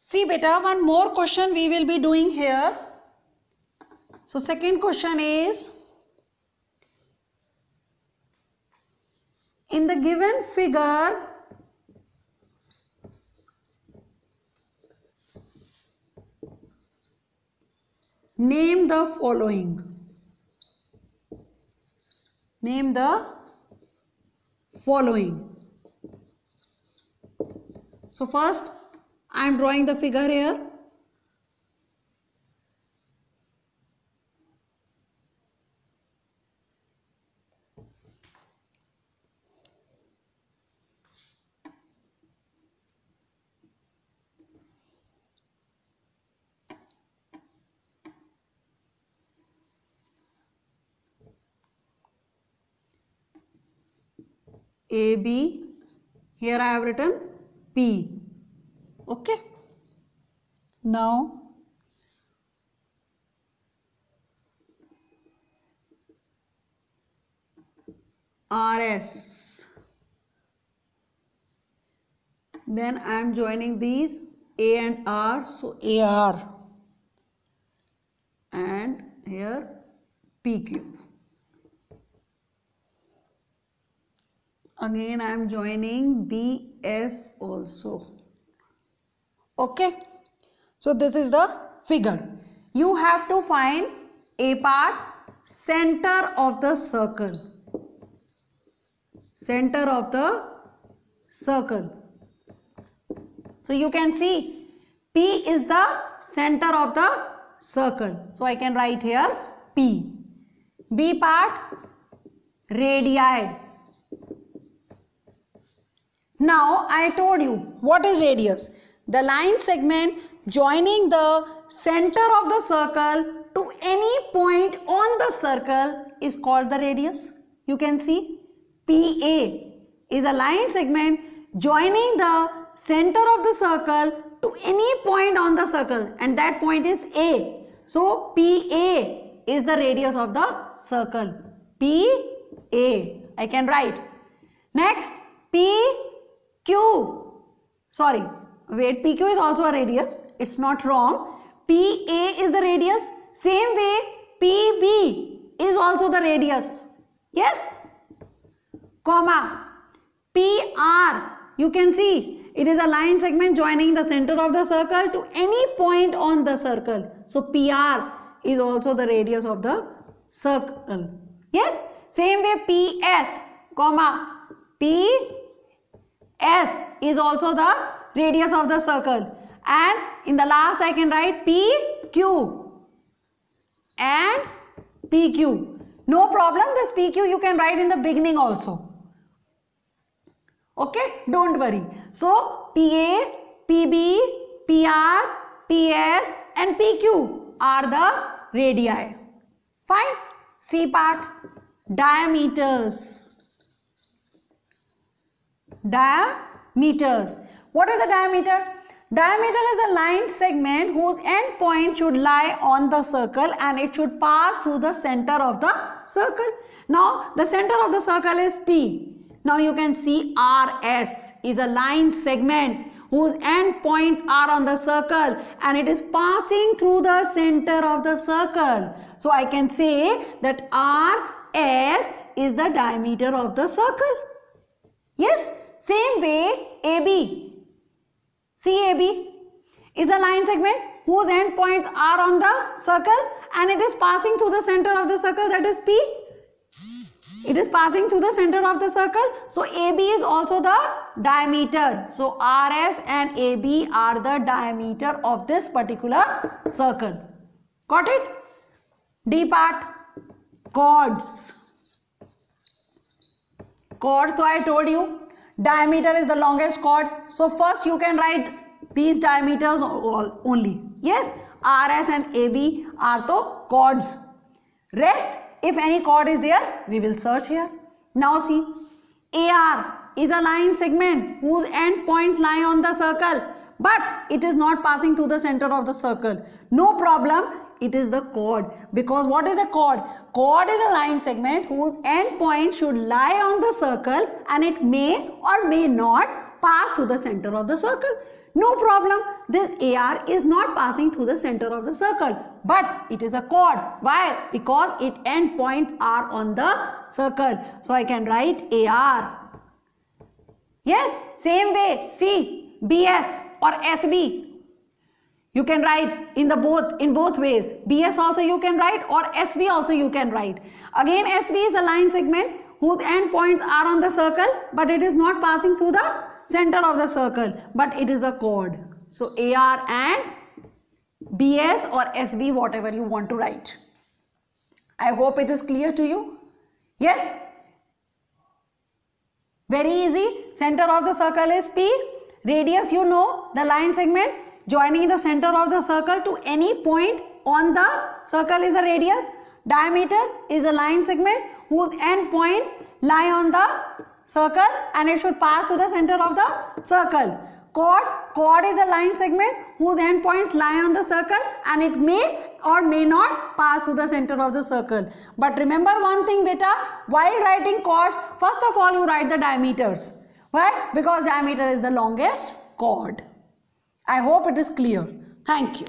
See beta, one more question we will be doing here. So second question is, in the given figure, name the following. Name the following. So first I am drawing the figure here. AB, here I have written P. Okay. Now RS. Then I am joining these A and R, so AR. And here PQ. Again I am joining BS also. Okay. So this is the figure. You have to find A part, center of the circle. Center of the circle. So you can see P is the center of the circle. So I can write here P. B part, radii. Now I told you what is radius. The line segment joining the center of the circle to any point on the circle is called the radius. You can see PA is a line segment joining the center of the circle to any point on the circle, and that point is A. So PA is the radius of the circle. PA. I can write. Next, PQ. Sorry, wait, PQ is also a radius. It's not wrong. PA is the radius. Same way, PB is also the radius. Yes? Comma. PR. You can see it is a line segment joining the center of the circle to any point on the circle. So PR is also the radius of the circle. Yes? Same way, PS, comma, PS is also the radius of the circle. And in the last I can write PQ and PQ. No problem, this PQ you can write in the beginning also. Okay, don't worry. So PA, PB, PR, PS and PQ are the radii. Fine. C part, diameters. Diameters. What is a diameter? Diameter is a line segment whose end point should lie on the circle and it should pass through the center of the circle. Now the center of the circle is P. Now you can see RS is a line segment whose end points are on the circle and it is passing through the center of the circle. So I can say that RS is the diameter of the circle. Yes, same way AB. CAB is a line segment whose end points are on the circle and it is passing through the center of the circle, that is P. It is passing through the center of the circle. So AB is also the diameter. So RS and AB are the diameter of this particular circle. Got it? D part, chords. Chords, so I told you diameter is the longest chord. So first you can write these diameters only. Yes, RS and AB are the chords. Rest, if any chord is there, we will search here. Now see, AR is a line segment whose end points lie on the circle, but it is not passing through the center of the circle. No problem, it is the chord. Because what is a chord? Chord is a line segment whose end point should lie on the circle and it may or may not pass through the center of the circle. No problem. This AR is not passing through the center of the circle, but it is a chord. Why? Because its end points are on the circle. So I can write AR. Yes, same way. See, BS or SB. You can write in both ways. BS also you can write, or SB also you can write. Again, SB is a line segment whose end points are on the circle, but it is not passing through the center of the circle, but it is a chord. So AR and BS or SB, whatever you want to write. I hope it is clear to you. Yes? Very easy. Center of the circle is P. Radius, you know, the line segment joining the center of the circle to any point on the circle is a radius. Diameter is a line segment whose end points lie on the circle and it should pass to the center of the circle. Chord is a line segment whose end points lie on the circle and it may or may not pass to the center of the circle. But remember one thing beta, while writing chords, first of all you write the diameters. Why? Because diameter is the longest chord. I hope it is clear. Thank you.